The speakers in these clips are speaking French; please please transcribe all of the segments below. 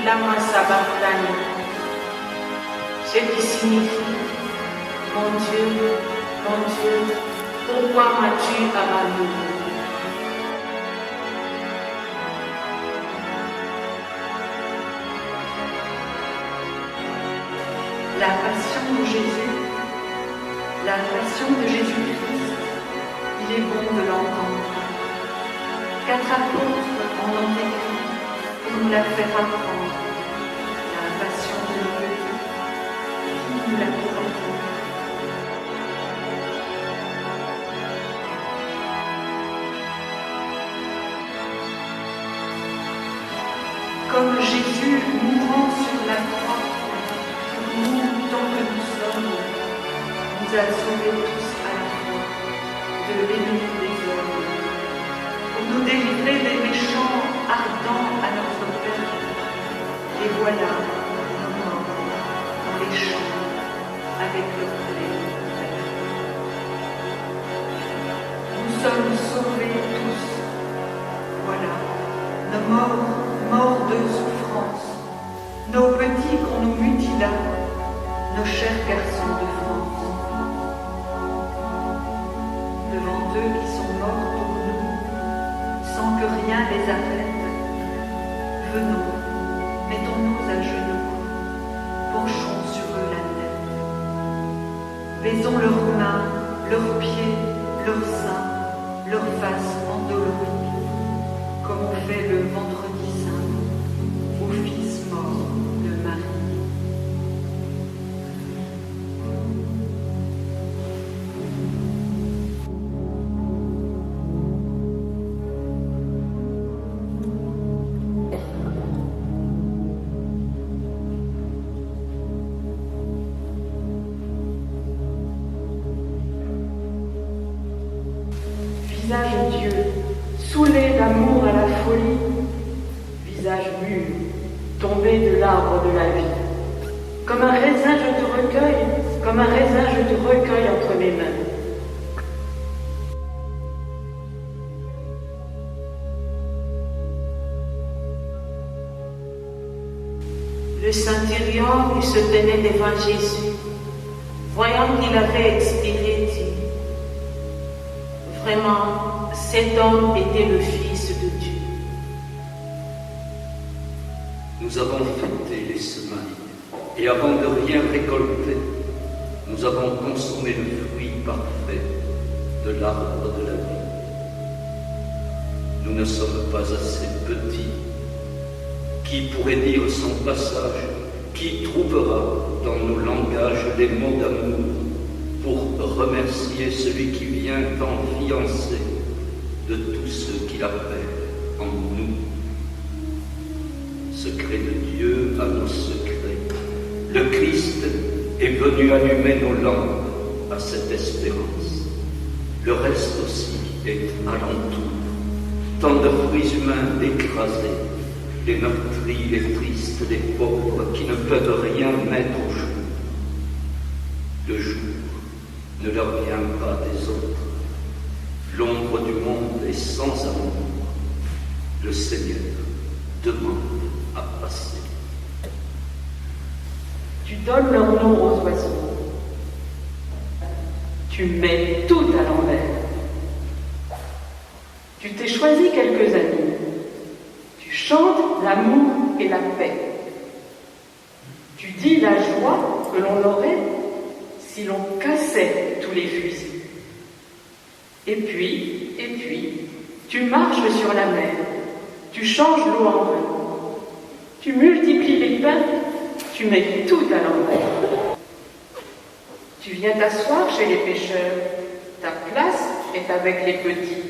lama sabachthani, ce qui signifie mon Dieu, pourquoi m'as-tu abandonné? La passion de Jésus, la passion de Jésus-Christ, il est bon de l'entendre. 4 apôtres en ont écrit pour nous la faire apprendre. La passion de Dieu, qui nous la présente. Comme Jésus mourant sur la croix, pour nous, tant que nous sommes, nous a sauvés tous à la fois de l'ennemi des hommes, pour nous délivrer des méchants ardents à notre perte. Et voilà nos morts dans les champs avec le blé. Nous sommes sauvés tous. Voilà nos morts de souffrance, nos petits qu'on nous mutila, nos chers garçons de France. Devant eux qui sont morts pour nous, sans que rien les arrête, venons, mettons-nous à genoux, penchons sur eux la tête. Baisons leurs mains, leurs pieds, leurs seins, leurs faces endolories, comme on fait le vendredi saint au Fils mort de Marie. Visage Dieu, saoulé d'amour à la folie, visage mûr, tombé de l'arbre de la vie. Comme un raisin je te recueille, comme un raisin je te recueille entre mes mains. Le centurion qui se tenait devant Jésus, voyant qu'il avait expiré, dit: vraiment, cet homme était le Fils de Dieu. Nous avons fêté les semailles, et avant de rien récolter, nous avons consommé le fruit parfait de l'arbre de la vie. Nous ne sommes pas assez petits. Qui pourrait dire son passage? Qui trouvera dans nos langages les mots d'amour pour remercier celui qui vient en fiancé de tous ceux qui l'appellent en nous? Secret de Dieu à nos secrets, le Christ est venu allumer nos lampes à cette espérance. Le reste aussi est alentour, tant de fruits humains écrasés, les meurtris, les tristes, les pauvres qui ne peuvent rien mettre au jour. Le jour ne leur vient pas des autres. L'ombre du monde est sans amour. Le Seigneur demande à passer. Tu donnes leur nom aux oiseaux. Tu mets tout à l'envers. Tu t'es choisi quelques amis. Tu chantes l'amour et la paix. Tu dis la joie que l'on aurait si l'on cassait tous les fusils. Et puis, tu marches sur la mer. Tu changes l'eau en vin. Tu multiplies les pains. Tu mets tout à l'envers. Tu viens t'asseoir chez les pêcheurs. Ta place est avec les petits.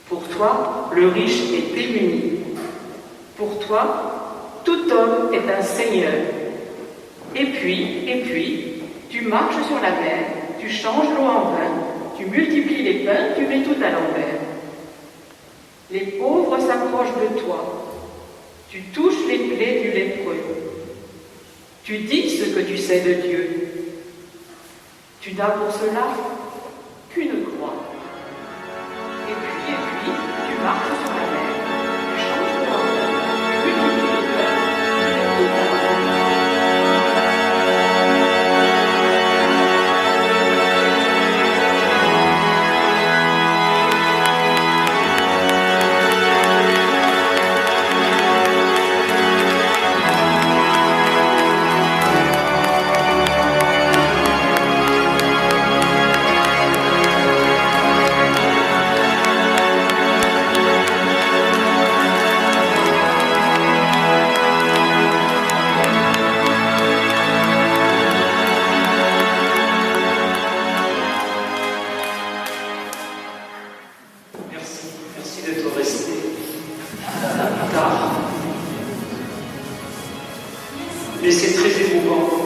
Pour toi, le riche est démuni. Pour toi, tout homme est un seigneur. Et puis, tu marches sur la mer, tu changes l'eau en vin, tu multiplies les pains, tu mets tout à l'envers. Les pauvres s'approchent de toi. Tu touches les plaies du lépreux. Tu dis ce que tu sais de Dieu. Tu n'as pour cela qu'une croix. Et puis, tu marches sur la mer, tu changes l'eau en vin, tu multiplies les pains, mais c'est très émouvant.